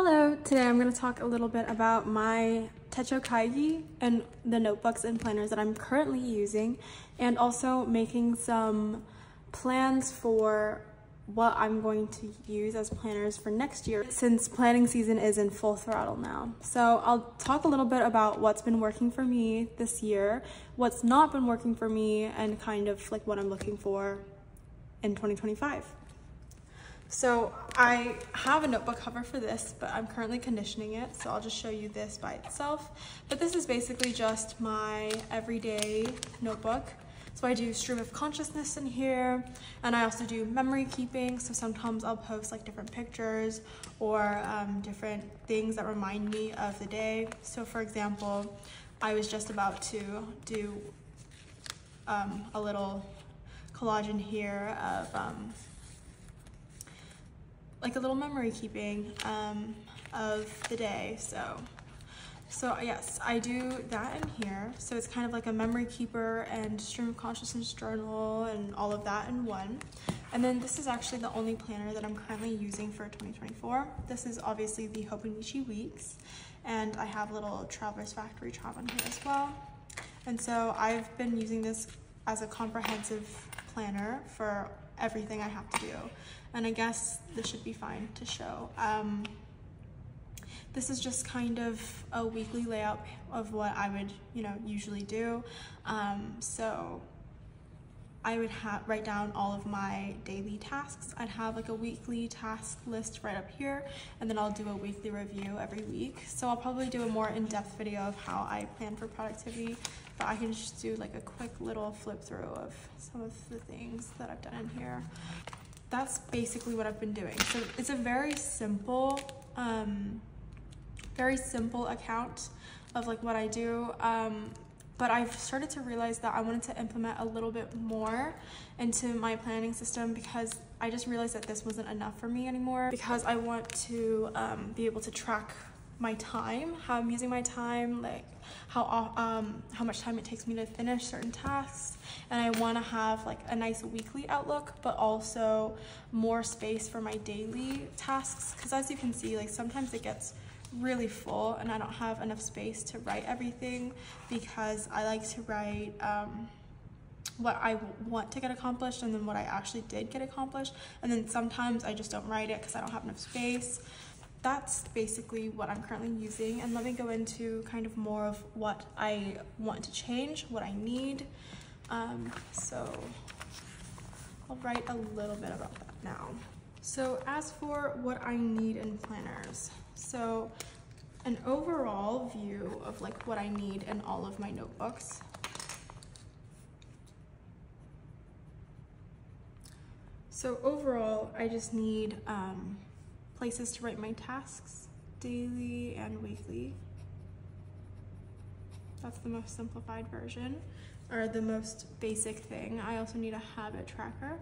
Hello, today I'm going to talk a little bit about my Techo Kaigi and the notebooks and planners that I'm currently using, and also making some plans for what I'm going to use as planners for next year, since planning season is in full throttle now. So I'll talk a little bit about what's been working for me this year, what's not been working for me, and kind of like what I'm looking for in 2025. So I have a notebook cover for this, but I'm currently conditioning it, so I'll just show you this by itself. But this is basically just my everyday notebook. So I do stream of consciousness in here, and I also do memory keeping. So sometimes I'll post like different pictures or different things that remind me of the day. So for example, I was just about to do a little collage in here of like a little memory keeping of the day. So yes, I do that in here. So it's kind of like a memory keeper and stream of consciousness journal and all of that in one. And then this is actually the only planner that I'm currently using for 2024. This is obviously the Hobonichi weeks, and I have a little Traveler's Factory chart on here as well. And so I've been using this as a comprehensive planner for everything I have to do. And I guess this should be fine to show. This is just kind of a weekly layout of what I would, usually do. So I would write down all of my daily tasks. I'd have like a weekly task list right up here, and then I'll do a weekly review every week. So I'll probably do a more in-depth video of how I plan for productivity, but I can just do like a quick little flip through of some of the things that I've done in here. That's basically what I've been doing. So it's a very simple account of like what I do. But I've started to realize that I wanted to implement a little bit more into my planning system, because I just realized that this wasn't enough for me anymore, because I want to be able to track my time, how I'm using my time, like how much time it takes me to finish certain tasks. And I want to have like a nice weekly outlook, but also more space for my daily tasks, because as you can see, like sometimes it gets really full and I don't have enough space to write everything, because I like to write what I want to get accomplished and then what I actually did get accomplished, and then sometimes I just don't write it because I don't have enough space. That's basically what I'm currently using, and let me go into kind of more of what I want to change, what I need. So I'll write a little bit about that now. So as for what I need in planners, so an overall view of like what I need in all of my notebooks. So overall, I just need places to write my tasks, daily and weekly. That's the most simplified version, or the most basic thing. I also need a habit tracker.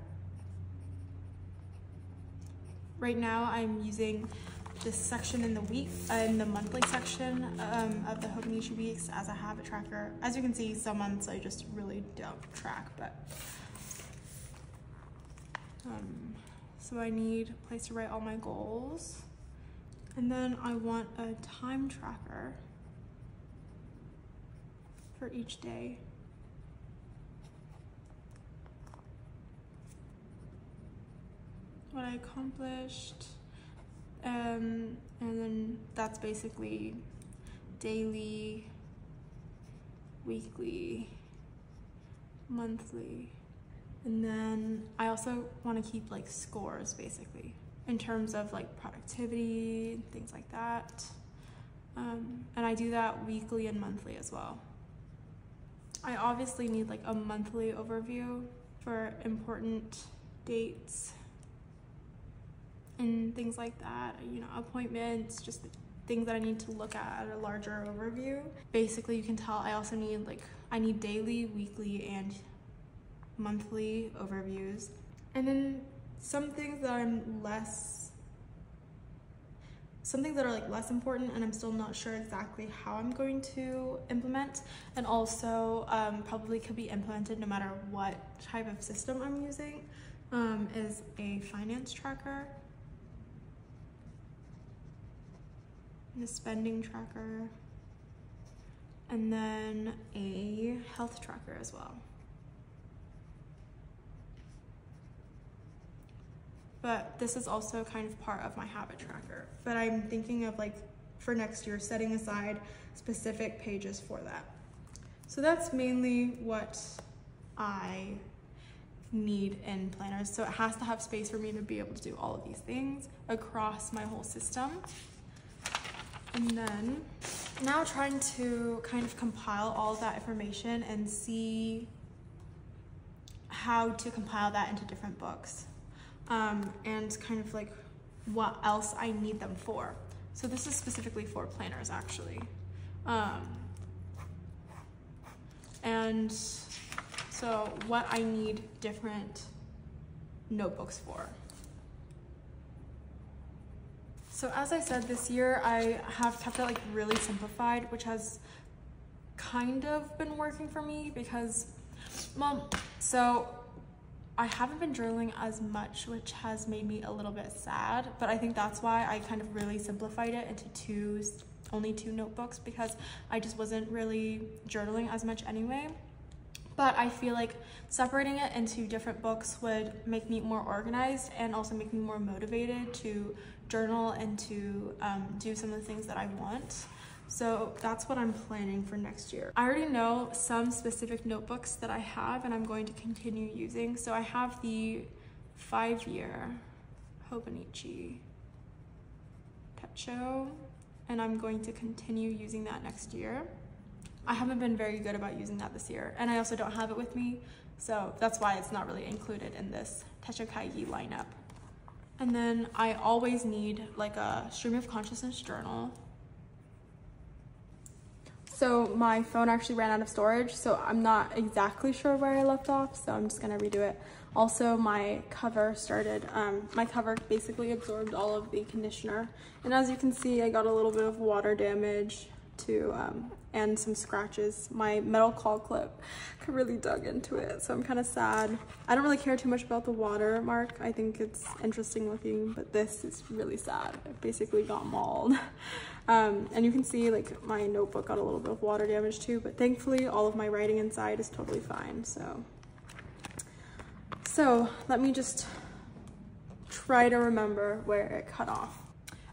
Right now I'm using this section in the monthly section of the Hobonichi weeks as a habit tracker. As you can see, some months I just really don't track, but so I need a place to write all my goals. And then I want a time tracker for each day. What I accomplished, and then that's basically daily, weekly, monthly. And then I also want to keep like scores, basically, in terms of like productivity, things like that. And I do that weekly and monthly as well. I obviously need like a monthly overview for important dates and things like that, appointments, just things that I need to look at a larger overview. Basically, you can tell I also need I need daily, weekly, and monthly overviews. And then some things that are like less important, and I'm still not sure exactly how I'm going to implement, and also probably could be implemented no matter what type of system I'm using, is a finance tracker. and a spending tracker, and then a health tracker as well. But this is also kind of part of my habit tracker. But I'm thinking of, like, for next year, setting aside specific pages for that. So that's mainly what I need in planners. So it has to have space for me to be able to do all of these things across my whole system. And then now trying to kind of compile all of that information and see how to compile that into different books. And kind of like what else I need them for. So this is specifically for planners, actually. And so what I need different notebooks for. So as I said, this year I have kept it like really simplified, which has kind of been working for me because, well, so I haven't been journaling as much, which has made me a little bit sad, but I think that's why I kind of really simplified it into only two notebooks, because I just wasn't really journaling as much anyway. But I feel like separating it into different books would make me more organized and also make me more motivated to journal and to do some of the things that I want. So that's what I'm planning for next year. I already know some specific notebooks that I have and I'm going to continue using. So I have the 5-year Hobonichi Techo, and I'm going to continue using that next year. I haven't been very good about using that this year, and I also don't have it with me, so that's why it's not really included in this Techo Kaigi lineup. And then I always need like a stream of consciousness journal. So my phone actually ran out of storage, so I'm not exactly sure where I left off, so I'm just gonna redo it. Also, my cover basically absorbed all of the conditioner. And as you can see, I got a little bit of water damage and some scratches. My metal claw clip really dug into it, so I'm kind of sad. I don't really care too much about the watermark. I think it's interesting looking, but this is really sad. It basically got mauled. And you can see like my notebook got a little bit of water damage too, but thankfully all of my writing inside is totally fine. So let me just try to remember where it cut off.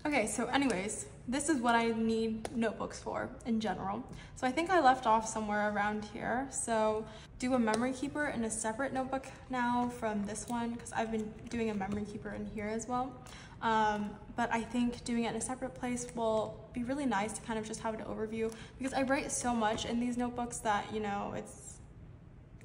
Okay, so anyways, this is what I need notebooks for in general. So I think I left off somewhere around here. So do a memory keeper in a separate notebook now from this one, because I've been doing a memory keeper in here as well. But I think doing it in a separate place will be really nice to kind of just have an overview, because I write so much in these notebooks that, you know, it's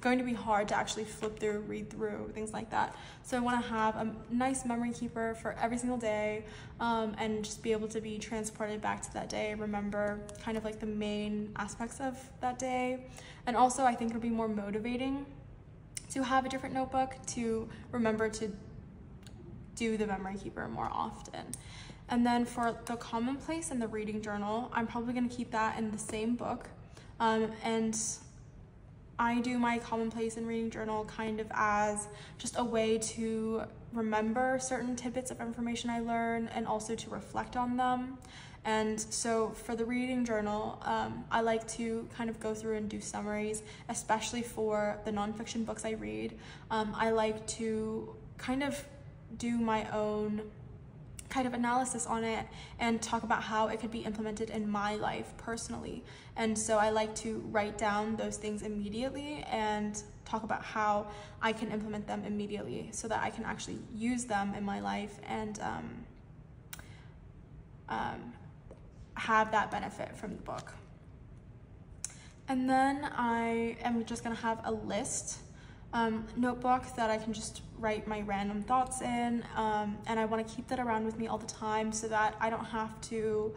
going to be hard to actually flip through, read through, things like that. So I want to have a nice memory keeper for every single day, and just be able to be transported back to that day, remember kind of like the main aspects of that day. And also I think it'll be more motivating to have a different notebook to remember to do the memory keeper more often. And then for the commonplace and the reading journal, I'm probably going to keep that in the same book. And I do my commonplace and reading journal kind of as just a way to remember certain tidbits of information I learn and also to reflect on them. And so for the reading journal, I like to kind of go through and do summaries, especially for the nonfiction books I read. I like to kind of do my own kind of analysis on it and talk about how it could be implemented in my life personally. And so I like to write down those things immediately and talk about how I can implement them immediately so that I can actually use them in my life and have that benefit from the book. And then I am just gonna have a list notebook that I can just write my random thoughts in, and I want to keep that around with me all the time so that I don't have to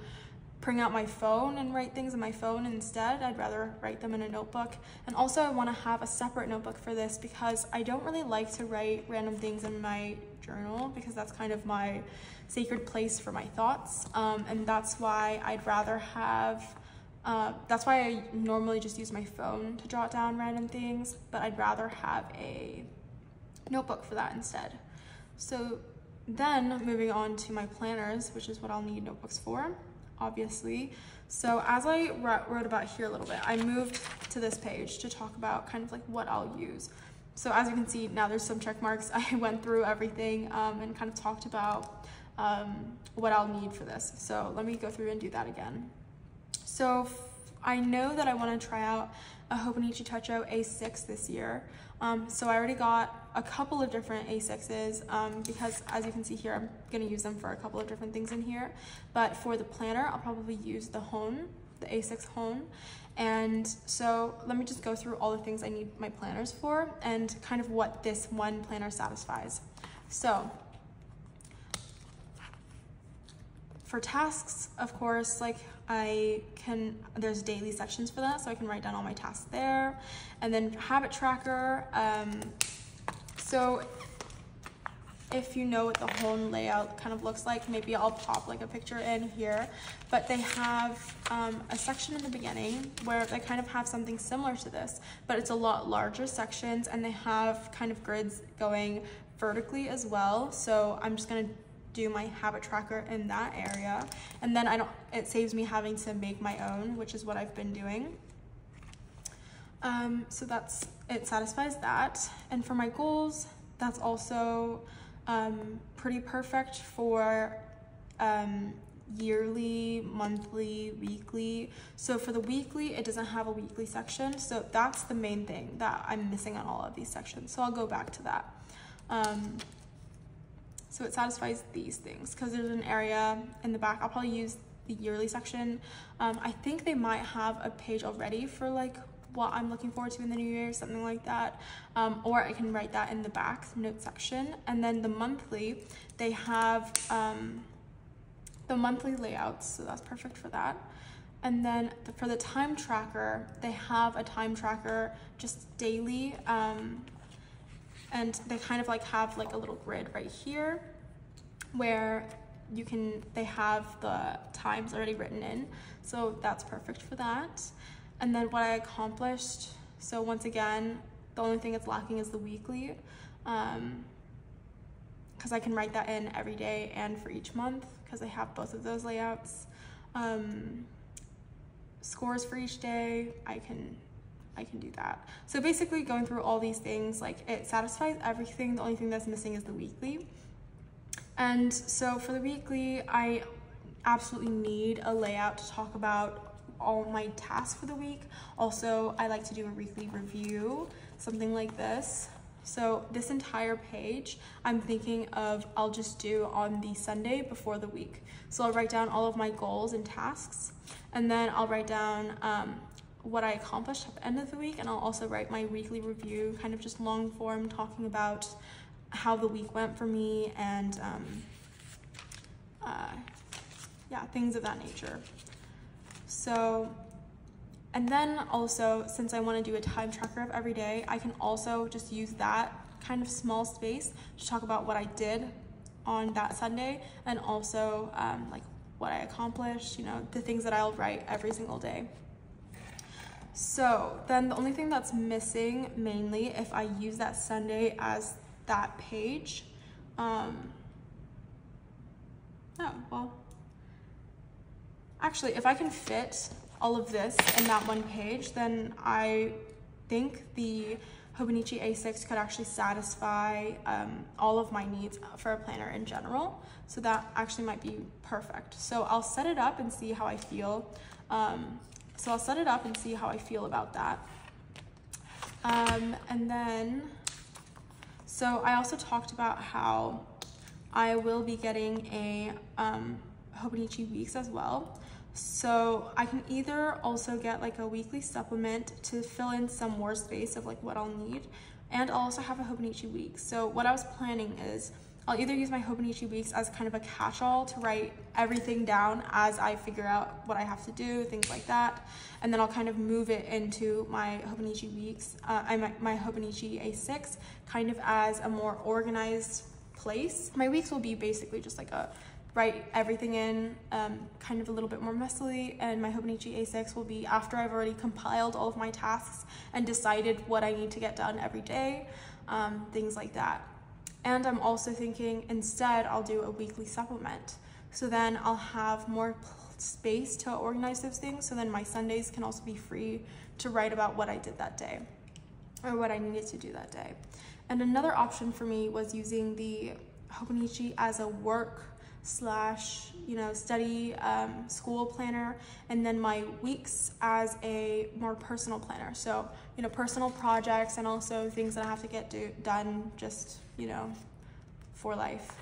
bring out my phone and write things on my phone instead. I'd rather write them in a notebook. And also I want to have a separate notebook for this because I don't really like to write random things in my journal because that's kind of my sacred place for my thoughts, and that's why I'd rather have that's why I normally just use my phone to jot down random things, but I'd rather have a notebook for that instead. So then moving on to my planners, which is what I'll need notebooks for, obviously. So as I wrote about here a little bit, I moved to this page to talk about kind of like what I'll use. So as you can see, now there's some check marks. I went through everything and kind of talked about what I'll need for this. So let me go through and do that again. So I know that I want to try out a Hobonichi Techo A6 this year. So I already got a couple of different A6s because as you can see here, I'm going to use them for a couple of different things in here. But for the planner, I'll probably use the Hone, the A6 Hone. And so let me just go through all the things I need my planners for and kind of what this one planner satisfies. So for tasks, of course, like there's daily sections for that, so I can write down all my tasks there. And then habit tracker. So if you know what the whole layout kind of looks like, maybe I'll pop like a picture in here, but they have a section in the beginning where they kind of have something similar to this, but it's a lot larger sections, and they have kind of grids going vertically as well. So I'm just gonna do my habit tracker in that area, and then it saves me having to make my own, which is what I've been doing. So it satisfies that. And for my goals, that's also pretty perfect for yearly, monthly, weekly. So for the weekly, it doesn't have a weekly section, so that's the main thing that I'm missing on all of these sections, so I'll go back to that. So it satisfies these things because there's an area in the back. I'll probably use the yearly section. I think they might have a page already for like what I'm looking forward to in the new year, something like that. Or I can write that in the back note section. And then the monthly, they have the monthly layouts, so that's perfect for that. And then for the time tracker, they have a time tracker just daily. And they kind of like have like a little grid right here where they have the times already written in. So that's perfect for that. And then what I accomplished. So once again, the only thing that's lacking is the weekly, because I can write that in every day and for each month because I have both of those layouts. Scores for each day, I can do that. So basically going through all these things, like it satisfies everything. The only thing that's missing is the weekly. And so for the weekly, I absolutely need a layout to talk about all my tasks for the week. Also, I like to do a weekly review, something like this. So this entire page, I'm thinking of I'll just do on the Sunday before the week. So I'll write down all of my goals and tasks, and then I'll write down what I accomplished at the end of the week, and I'll also write my weekly review, kind of just long form, talking about how the week went for me and yeah, things of that nature. So, and then also, since I want to do a time tracker of every day, I can also just use that kind of small space to talk about what I did on that Sunday, and also like what I accomplished, you know, the things that I'll write every single day. So then the only thing that's missing mainly, if I use that Sunday as that page, oh, well, actually, if I can fit all of this in that one page, then I think the Hobonichi A6 could actually satisfy all of my needs for a planner in general. So that actually might be perfect. So I'll set it up and see how I feel. About that. And then, so I also talked about how I will be getting a Hobonichi Weeks as well. So I can either also get like a weekly supplement to fill in some more space of like what I'll need, and I'll also have a Hobonichi Weeks. So what I was planning is I'll either use my Hobonichi Weeks as kind of a catch-all to write everything down as I figure out what I have to do, things like that. And then I'll kind of move it into my Hobonichi Weeks, my Hobonichi A6, kind of as a more organized place. My weeks will be basically just like a write everything in, kind of a little bit more messily, and my Hobonichi A6 will be after I've already compiled all of my tasks and decided what I need to get done every day, things like that. And I'm also thinking instead I'll do a weekly supplement. So then I'll have more space to organize those things. So then my Sundays can also be free to write about what I did that day or what I needed to do that day. And another option for me was using the Hobonichi as a work slash, you know, study school planner, and then my weeks as a more personal planner. So, you know, personal projects and also things that I have to get done just, you know, for life.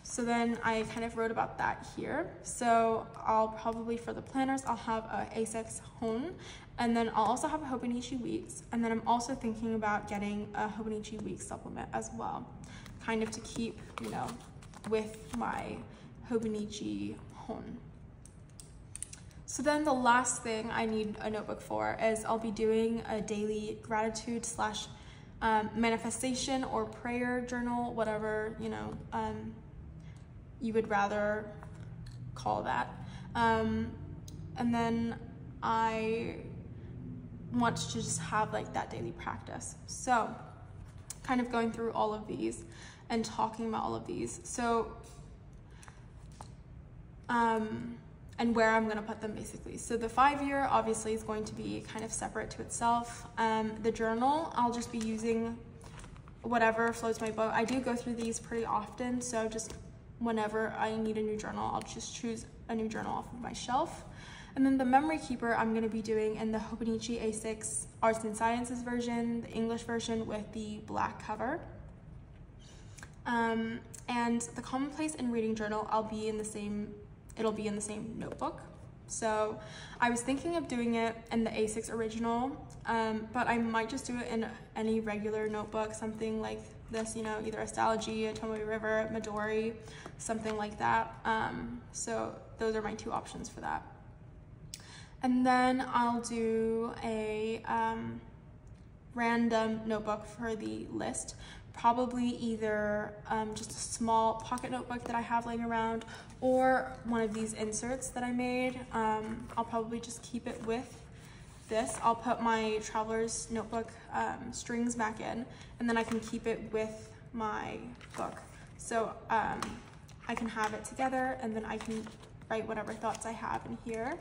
So then I kind of wrote about that here. So I'll probably, for the planners, I'll have a A6 Hon, and then I'll also have a Hobonichi Weeks, and then I'm also thinking about getting a Hobonichi Weeks supplement as well, kind of to keep, you know, with my Hobonichi Hon. So then the last thing I need a notebook for is I'll be doing a daily gratitude slash manifestation or prayer journal, whatever, you know, you would rather call that. And then I want to just have like that daily practice. So kind of going through all of these and talking about all of these. So, and where I'm gonna put them basically. So the 5-year obviously is going to be kind of separate to itself. The journal, I'll just be using whatever floats my boat. I do go through these pretty often, so just whenever I need a new journal, I'll just choose a new journal off of my shelf. And then the memory keeper I'm gonna be doing in the Hobonichi A6 Arts and Sciences version, the English version with the black cover. And the commonplace and reading journal, it'll be in the same notebook. So I was thinking of doing it in the A6 original, but I might just do it in any regular notebook, something like this, you know, either Astrology, a Tomoe River, Midori, something like that. So those are my 2 options for that. And then I'll do a random notebook for the list, probably either just a small pocket notebook that I have laying around, or one of these inserts that I made. I'll probably just keep it with this. I'll put my traveler's notebook strings back in, and then I can keep it with my book. So I can have it together, and then I can write whatever thoughts I have in here.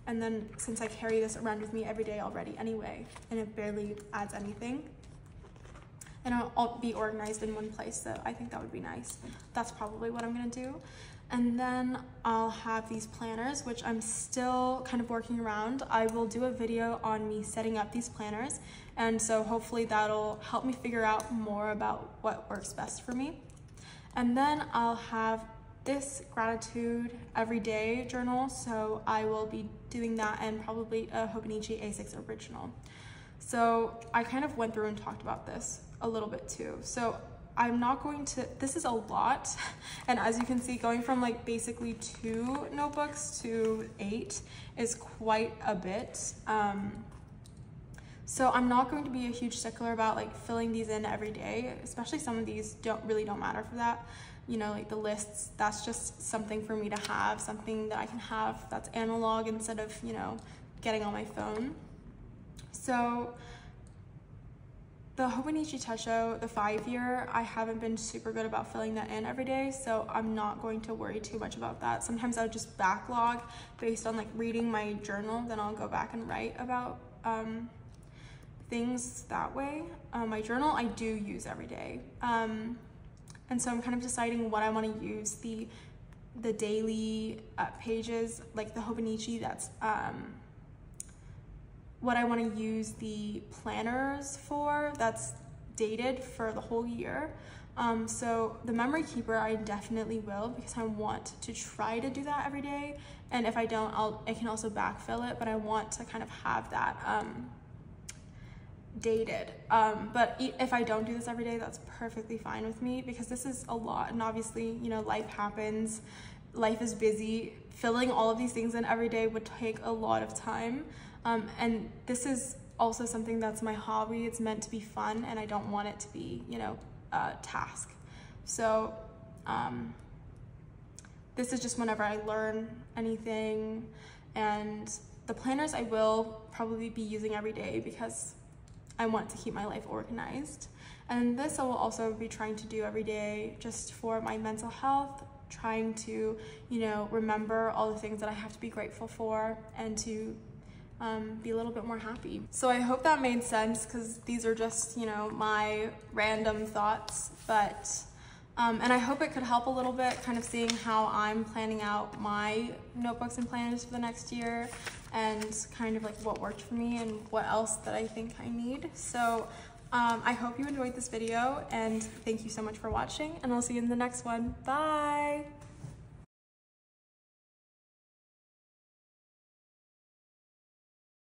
And then since I carry this around with me every day already anyway, and it barely adds anything, and I'll be organized in one place, so I think that would be nice. That's probably what I'm gonna do. And then I'll have these planners, which I'm still kind of working around. I will do a video on me setting up these planners, and so hopefully that'll help me figure out more about what works best for me. And then I'll have this gratitude everyday journal, so I will be doing that, and probably a Hobonichi A6 original. So I kind of went through and talked about this a little bit too. So I'm not going to, this is a lot, and as you can see, going from like basically 2 notebooks to 8 is quite a bit. So I'm not going to be a huge stickler about like filling these in every day, especially some of these don't matter for that. You know, like the lists, that's just something for me to have, something that I can have that's analog instead of, you know, getting on my phone. So the Hobonichi Techo, the 5-year, I haven't been super good about filling that in every day, so I'm not going to worry too much about that. Sometimes I'll just backlog based on like reading my journal, then I'll go back and write about things that way. My journal I do use every day. And so I'm kind of deciding what I want to use the daily pages, like the Hobonichi, that's what I want to use the planners for, that's dated for the whole year. So the memory keeper I definitely will, because I want to try to do that every day, and if I don't, I can also backfill it, but I want to kind of have that dated. But if I don't do this every day, that's perfectly fine with me, because this is a lot, and obviously, you know, life happens, life is busy. Filling all of these things in every day would take a lot of time, and this is also something that's my hobby. It's meant to be fun, and I don't want it to be, you know, a task. So this is just whenever I learn anything, and the planners I will probably be using every day because I want to keep my life organized. And this I will also be trying to do every day just for my mental health, trying to, you know, remember all the things that I have to be grateful for and to be a little bit more happy. So I hope that made sense, because these are just, you know, my random thoughts, but and I hope it could help a little bit, kind of seeing how I'm planning out my notebooks and planners for the next year, and kind of like what worked for me and what else that I think I need. So I hope you enjoyed this video, and thank you so much for watching, and I'll see you in the next one. Bye!